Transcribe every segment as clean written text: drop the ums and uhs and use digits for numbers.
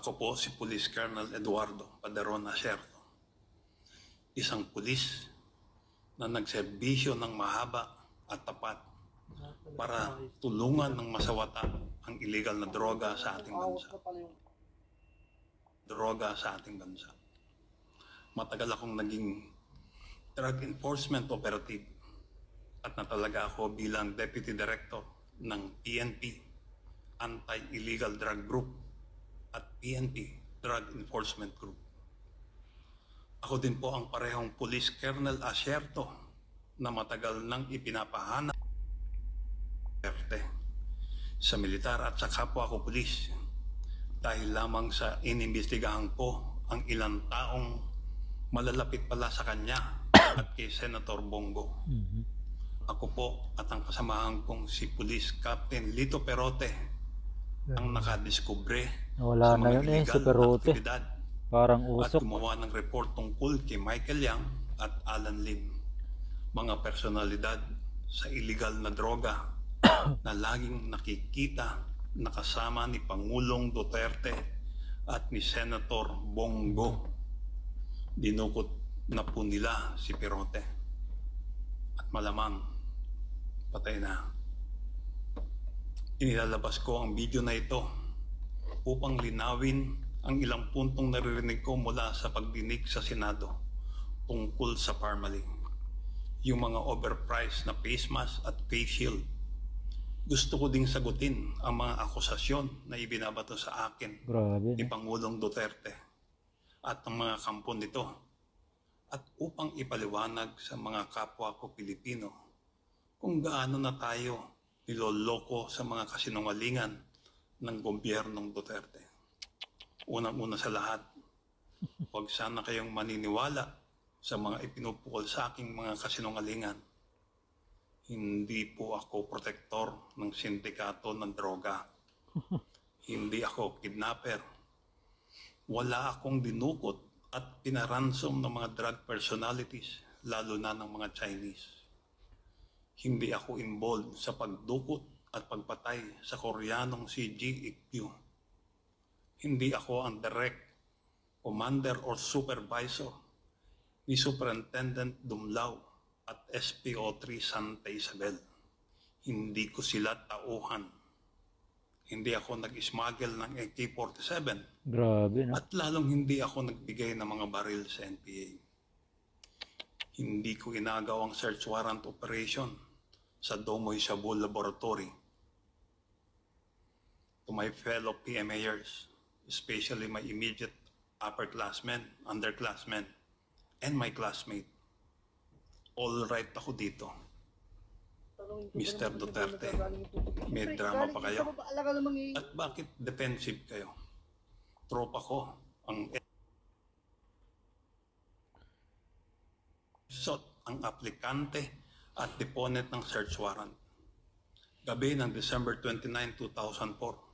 Ako po si Police Colonel Eduardo Paderon Acerto, isang pulis na nagserbisyo ng mahaba at tapat para tulungan ng masawata ang illegal na droga sa ating bansa. Matagal akong naging drug enforcement operative at natalaga ako bilang Deputy Director ng PNP, Anti-Illegal Drug Group at PNP, Drug Enforcement Group. Ako din po ang parehong Police Colonel Acerto na matagal nang ipinapahanap sa militar at sa kapwa ko pulis dahil lamang sa inimbestigahan ko ang ilang taong malalapit pala sa kanya at kay Senator Bongo. Ako po at ang kasamahan kong si Police Captain Lito Perote ang nakadiskubre Wala sa na mga yun illegal si na Perote. aktibidad Parang at usok. gumawa ng report tungkol kay Michael Yang at Alan Lim, mga personalidad sa illegal na droga na laging nakikita nakasama ni Pangulong Duterte at ni Senator Bongo. Dinukot na po nila si Perote at malamang patay na. Inilalabas ko ang video na ito upang linawin ang ilang puntong naririnig ko mula sa pagdinig sa Senado tungkol sa Parmalee. Yung mga overpriced na face mask at face shield. Gusto ko ding sagutin ang mga akusasyon na ibinabato sa akin Grabe. ni Pangulong Duterte at ang mga kampo nito, at upang ipaliwanag sa mga kapwa ko Pilipino kung gaano na tayo niloloko sa mga kasinungalingan ng gobyernong Duterte. Unang-una sa lahat, huwag sana kayong maniniwala sa mga ipinupukol sa aking mga kasinungalingan. Hindi po ako protektor ng sindikato ng droga. Hindi ako kidnapper. Wala akong dinukot at pinaransom ng mga drug personalities, lalo na ng mga Chinese. Hindi ako involved sa pagdukot at pagpatay sa Koreanong si GEQ. Hindi ako ang direct commander or supervisor ni Superintendent Dumlao at SPO3 Santa Isabel. Hindi ko sila tauhan. Hindi ako nag-smuggle ng AK-47. Grabe, no? At lalong hindi ako nagbigay ng mga baril sa NPA. Hindi ko inagaw ang search warrant operation sa Domoy Shabu Laboratory. To my fellow PMAers, especially my immediate upperclassmen, underclassmen, and my classmate, all right ako dito. Mr. Duterte, may drama pa kayo? At bakit defensive kayo? Tropa ko ang ang aplikante at deponent ng search warrant. Gabi ng December 29, 2004,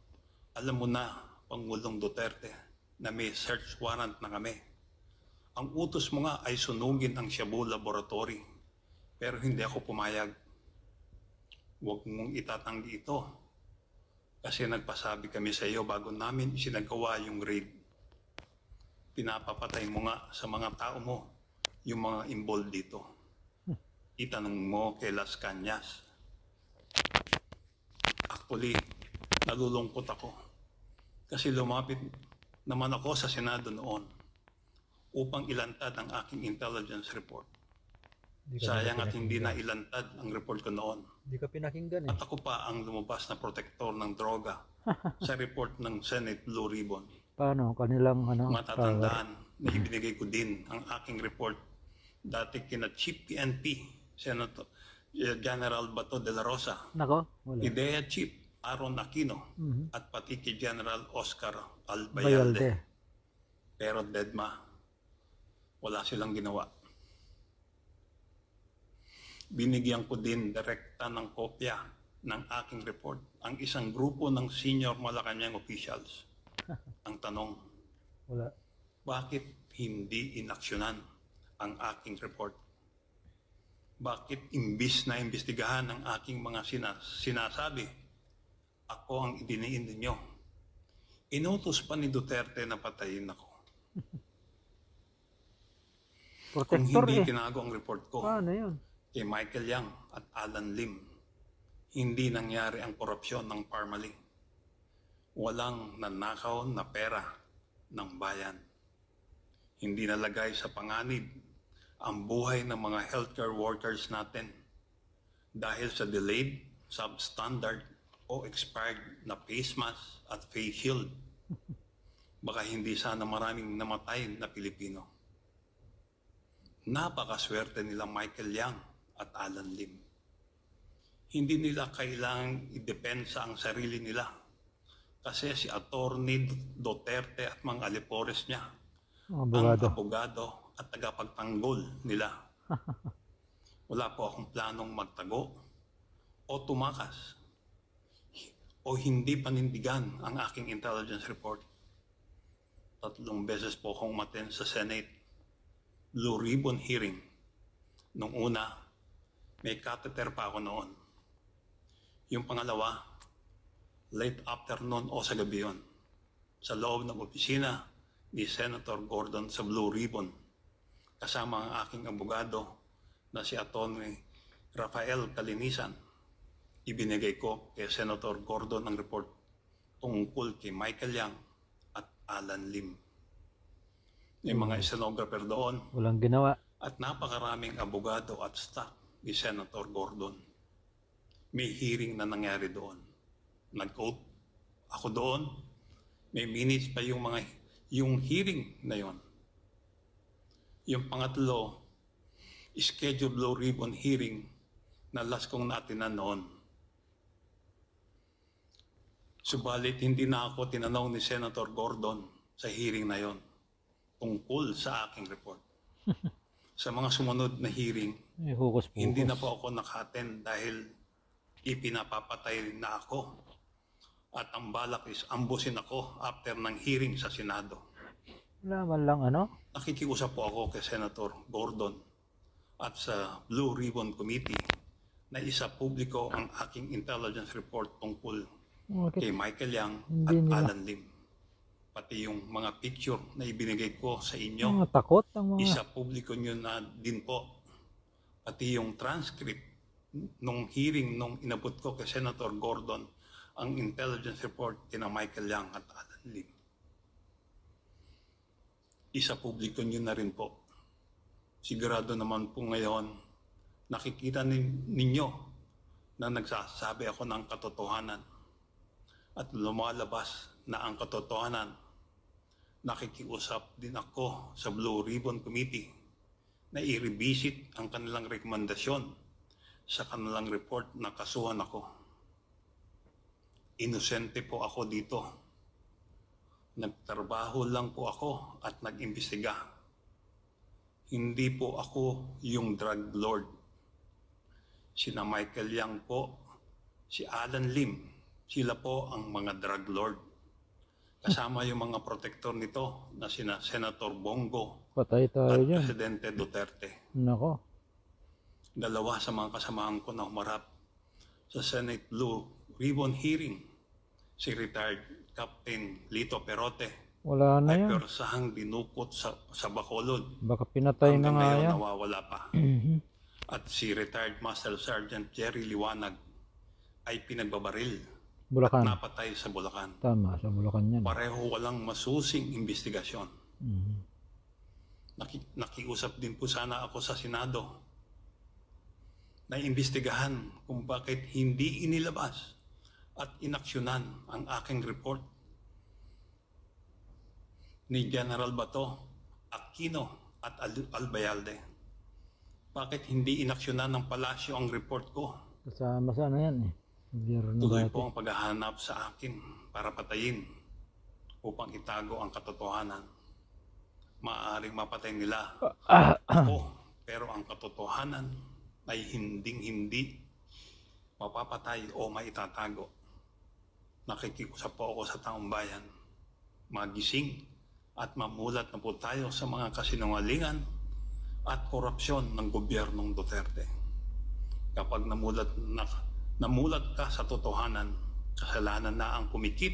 alam mo na, Pangulong Duterte, na may search warrant na kami. Ang utos mo nga ay sunugin ang Shabu Laboratory, pero hindi ako pumayag. Huwag mong itatanggi ito kasi nagpasabi kami sa iyo bago namin isinagawa yung raid. Pinapapatay mo nga sa mga tao mo yung mga involved dito. Itanong mo kay Las Cañas. Actually, nalulungkot ako kasi lumapit naman ako sa Senado noon upang ilantad ang aking intelligence report. Sayang at hindi na ilantad ang report ko noon. Hindi ka pinakinggan eh. At ako pa ang lumabas na protektor ng droga sa report ng Senate Blue Ribbon. Paano? Kanilang Matatandaan na ibinigay ko din ang aking report dati kina Chief PNP, Senator General Bato de la Rosa, Nako, wala. IDEA Chief Aaron Aquino, at pati kay General Oscar Albayalde. Bayalde. Pero deadma, wala silang ginawa. Binigyan ko din direkta ng kopya ng aking report ang isang grupo ng senior Malacanang officials. Ang tanong, Wala. bakit hindi inaksyonan ang aking report? Bakit imbis na imbestigahan ang aking mga sinasabi, ako ang idiniin ninyo? Inutos pa ni Duterte na patayin ako. Kung Protector hindi eh. tinago ang report ko Paano yun? kay Michael Yang at Alan Lim, hindi nangyari ang korupsyon ng Parmalee. Walang nanakaw na pera ng bayan. Hindi nalagay sa panganib ang buhay ng mga healthcare workers natin dahil sa delayed, substandard o expired na face mask at face shield. Baka hindi sana maraming namatay na Pilipino. Napakaswerte nila Michael Yang at Alan Lim. Hindi nila kailangang idepensa ang sarili nila kasi si Atty. Duterte at mga alipores niya Ang ang abogado. abogado at tagapagtanggol nila. Wala po akong planong magtago o tumakas o hindi panindigan ang aking intelligence report. 3 beses po akong umattend sa Senate Blue Ribbon hearing. Nung una, may catheter pa ako noon. Yung pangalawa, late afternoon o sa gabi yun, sa loob ng opisina ni Senator Gordon sa Blue Ribbon, kasama ang aking abogado na si Atty. Rafael Calinisan. Ibinigay ko kay Senator Gordon ang report tungkol kay Michael Yang at Alan Lim. May mga stenographer doon Walang ginawa. at napakaraming abogado at staff ni Senator Gordon. May hearing na nangyari doon. Nag-oath ako doon. May minutes pa yung hearing na yon. Yung pangatlo, scheduled Blue Ribbon hearing na last kong naatinan noon. Subalit hindi na ako tinanong ni Senator Gordon sa hearing na yon tungkol sa aking report. Sa mga sumunod na hearing, Hukus-pukus. hindi na po ako naka-attend dahil ipinapapatay na ako. At ang balak is ambusin ako after ng hearing sa Senado. Wala man lang ano? Nakikiusap po ako kay Senator Gordon at sa Blue Ribbon Committee na isa publiko ang aking intelligence report tungkol kay Bakit Michael Yang Hindi at nila. Alan Lim. Pati yung mga picture na ibinigay ko sa inyo, mga takot ang mga... isa publiko nyo na din po. Pati yung transcript nung hearing nung inabot ko kay Senator Gordon ang intelligence report kina Michael Yang at Alan Lim. Isa publiko nyo na rin po. Sigurado naman po ngayon, nakikita ninyo na nagsasabi ako ng katotohanan at lumalabas na ang katotohanan. Nakikiusap din ako sa Blue Ribbon Committee na i-revisit ang kanilang rekomendasyon sa kanilang report na kasuhan ako. Inosente po ako dito. Nagtrabaho lang po ako at nag-imbestiga. Hindi po ako yung drug lord. Sina Michael Yang po, si Alan Lim, sila po ang mga drug lord. Kasama yung mga protector nito na sina Senator Bongo Patay tayo at dyan. Presidente Duterte. Nako. Dalawa sa mga kasamahan ko na humarap sa Senate Blue Ribbon hearing, si retired Captain Lito Perote Wala na ay yan. persahang dinukot sa Bacolod Baka pinatay na hanggang nga ngayon yan. nawawala pa. Mhm. At si retired Master Sergeant Jerry Liwanag ay pinagbabaril at Bulacan. napatay sa Bulacan. Tama, sa Bulacan yan. Pareho walang masusing investigasyon. Mhm. Nakiusap din po sana ako sa Senado na imbestigahan kung bakit hindi inilabas at inaksyonan ang aking report ni General Bato, Aquino at Albayalde. Bakit hindi inaksyonan ng palasyo ang report ko? Kasama sana yan eh. Gobyerno Tuloy dati. po ang paghahanap sa akin para patayin upang itago ang katotohanan. Maaaring mapatay nila ako, pero ang katotohanan ay hinding-hindi mapapatay o maitatago. Nakikiusap po ako sa taong bayan, magising at mamulat na po tayo sa mga kasinungalingan at korupsyon ng gobyernong Duterte. Kapag namulat ka sa totohanan, kasalanan na ang pumikit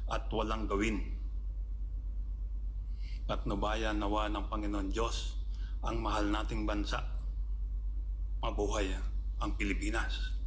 at walang gawin. Patnubayan nawa ng Panginoon Diyos ang mahal nating bansa. Mabuhay ang Pilipinas.